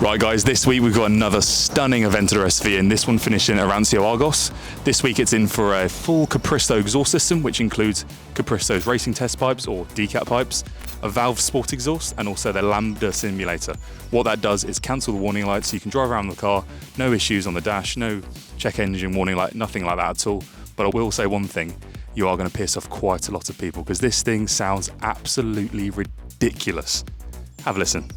Right guys, this week we've got another stunning Aventador SV, and this one finishing at Rancio Argos. This week it's in for a full Capristo exhaust system, which includes Capristo's racing test pipes or Decat pipes, a valve sport exhaust, and also their Lambda simulator. What that does is cancel the warning lights so you can drive around the car, no issues on the dash, no check engine warning light, nothing like that at all. But I will say one thing, you are going to piss off quite a lot of people because this thing sounds absolutely ridiculous. Have a listen.